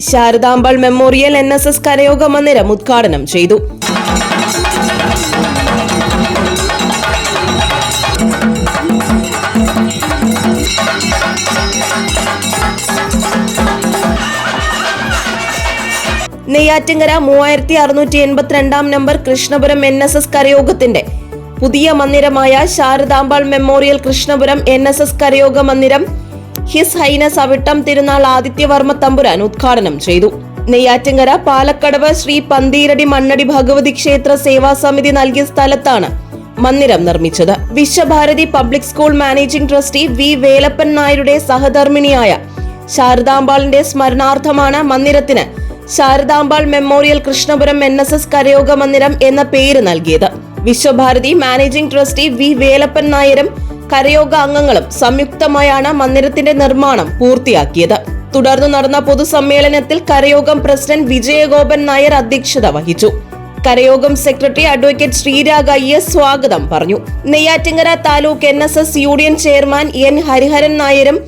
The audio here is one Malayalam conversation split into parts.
ശാരദാംബാൾ മെമ്മോറിയൽ NSS കരയോഗ മന്ദിരം ഉദ്ഘാടനം ചെയ്തു. നെയ്യാറ്റിങ്കര 3682 നമ്പർ കൃഷ്ണപുരം NSS കരയോഗത്തിന്റെ പുതിയ മന്ദിരമായ ശാരദാംബാൾ മെമ്മോറിയൽ കൃഷ്ണപുരം NSS കരയോഗ മന്ദിരം ഹിസ് ഹൈനസ് അവിട്ടം തിരുനാൾ ആദിത്യവർമ്മ തമ്പുരാൻ ഉദ്ഘാടനം ചെയ്തു. നെയ്യാറ്റിങ്കര പാലക്കടവ് ശ്രീ പന്തീരടി മണ്ണടി ഭഗവതി ക്ഷേത്ര സേവാ സമിതി നൽകിയ സ്ഥലത്താണ് മന്ദിരം നിർമ്മിച്ചത്. Vishwabharathi public school managing trustee V. Velappan നായരുടെ സഹധർമ്മിണിയായ ശാരദാംബാളിന്റെ സ്മരണാർത്ഥമാണ് മന്ദിരത്തിന് ശാരദാംബാൾ മെമ്മോറിയൽ കൃഷ്ണപുരം NSS കരയോഗ മന്ദിരം എന്ന പേര് നൽകിയത്. Vishwabharathi managing trustee V. Velappan നായരും കരയോഗ അംഗങ്ങളും സംയുക്തമായാണ് മന്ദിരത്തിന്റെ നിർമ്മാണം പൂർത്തിയാക്കിയത്. തുടർന്ന് നടന്ന പൊതുസമ്മേളനത്തിൽ കരയോഗം പ്രസിഡന്റ് വിജയഗോപൻ നായർ അധ്യക്ഷത വഹിച്ചു. കരയോഗം സെക്രട്ടറി അഡ്വക്കേറ്റ് ശ്രീരാഗ് IS സ്വാഗതം പറഞ്ഞു. Neyyattinkara taluk NSS union chairman N. Hariharan നായരും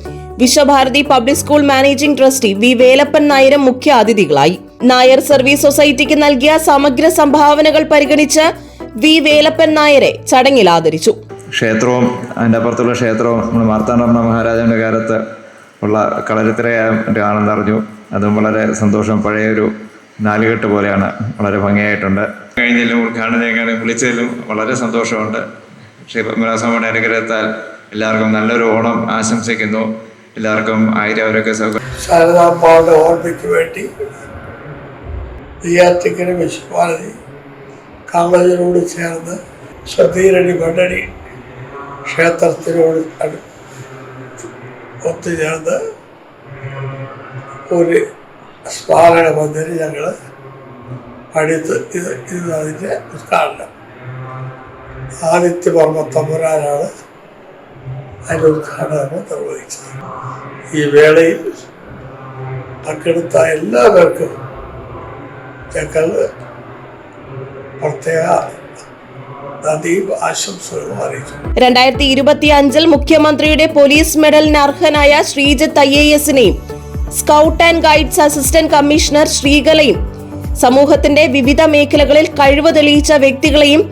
Viswabharathi public school managing trustee V. Velappan നായരും മുഖ്യ അതിഥികളായി. നായർ സർവീസ് സൊസൈറ്റിക്ക് നൽകിയ സമഗ്ര സംഭാവനകൾ പരിഗണിച്ച് V. വേലപ്പൻ നായരെ ചടങ്ങിൽ ആദരിച്ചു. ക്ഷേത്രവും അതിൻ്റെ അപ്പുറത്തുള്ള ക്ഷേത്രവും നമ്മൾ മാർത്താണ്ഡവർമ്മ മഹാരാജാവിൻ്റെ കാലത്ത് ഉള്ള കളരിത്തിരയാണെന്ന് അറിഞ്ഞു. അതും വളരെ സന്തോഷം. പഴയൊരു നാലുകെട്ട് പോലെയാണ്, വളരെ ഭംഗിയായിട്ടുണ്ട്. കഴിഞ്ഞാലും ഉദ്ഘാടനം ചെയ്യാൻ വിളിച്ചതിലും വളരെ സന്തോഷമുണ്ട്. ശ്രീ പത്മനാഭസ്വാമിയുടെ അനുഗ്രഹത്താൽ എല്ലാവർക്കും നല്ലൊരു ഓണം ആശംസിക്കുന്നു. എല്ലാവർക്കും ആയിരം സൗകര്യം. ശാരദാംബാളുടെ ഓർമ്മയ്ക്ക് വേണ്ടി നെയ്യാറ്റിങ്കര വിശ്വഭാരതി കോളേജിനോട് ചേർന്ന് പന്തീരടി മണ്ണടി ക്ഷേത്രത്തിനോട് ഒത്തുചേർന്ന് ഒരു സ്മാരക മന്ദിരം ഞങ്ങൾ പണിത് ഇത് അതിൻ്റെ ഉദ്ഘാടനം. ആദിത്യവർമ്മ തമ്പുരാനാണ് അതിൻ്റെ ഉദ്ഘാടനം നിർവഹിച്ചത്. ഈ വേളയിൽ പങ്കെടുത്ത എല്ലാവർക്കും ഞങ്ങൾ പ്രത്യേക 2025 മുഖ്യമന്ത്രിയുടെ പോലീസ് മെഡലിന് അർഹനായ ശ്രീജിത്ത് IASനെയും scout and guides assistant commissioner ശ്രീകലയും സമൂഹത്തിന്റെ വിവിധ മേഖലകളിൽ കഴിവ് തെളിയിച്ച വ്യക്തികളെയും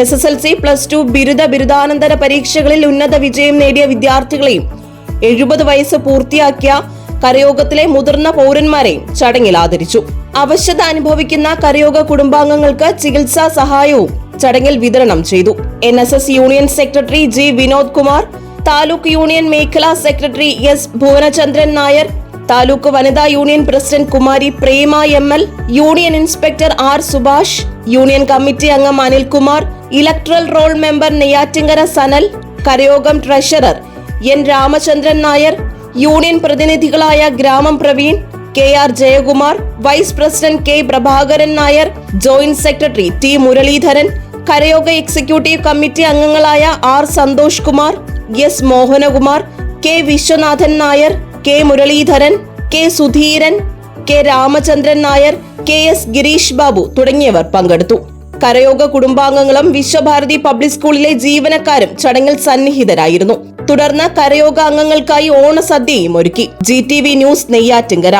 SSLC, +2, ബിരുദാനന്തര പരീക്ഷകളിൽ ഉന്നത വിജയം നേടിയ വിദ്യാർത്ഥികളെയും 70 വയസ്സ് പൂർത്തിയാക്കിയ കരയോഗത്തിലെ മുതിർന്ന പൗരന്മാരെയും ചടങ്ങിൽ ആദരിച്ചു. അവശത അനുഭവിക്കുന്ന കരയോഗ കുടുംബാംഗങ്ങൾക്ക് ചികിത്സാ സഹായവും ചടങ്ങിൽ വിതരണം ചെയ്തു. NSS union secretary G. Vinod Kumar, taluk union മേഖലാ സെക്രട്ടറി S. ഭുവനചന്ദ്രൻ നായർ, താലൂക്ക് വനിതാ യൂണിയൻ പ്രസിഡന്റ് കുമാരി Prema ML, union inspector R. Subhash, union committee അംഗം Anilkumar, electoral roll member Neyyattinkara Sanal, കരയോഗം treasurer N. Ramachandran Nair, union പ്രതിനിധികളായ ഗ്രാമം Praveen, KR. Jayakumar, vice president K. Prabhakaran Nair, joint secretary T. Muralidharan, കരയോഗ എക്സിക്യൂട്ടീവ് കമ്മിറ്റി അംഗങ്ങളായ R. Santhosh Kumar, S. Mohanakumar, K. Viswanathan Nair, K. Muraleedharan, K. Sudheeran, K. Ramachandran Nair, KS. Girish Babu തുടങ്ങിയവർ പങ്കെടുത്തു. കരയോഗ കുടുംബാംഗങ്ങളും വിശ്വഭാരതി പബ്ലിക് സ്കൂളിലെ ജീവനക്കാരും ചടങ്ങിൽ സന്നിഹിതരായിരുന്നു. തുടർന്ന് കരയോഗ അംഗങ്ങൾക്കായി ഓണസദ്യയും ഒരുക്കി. GTV news Neyyattinkara.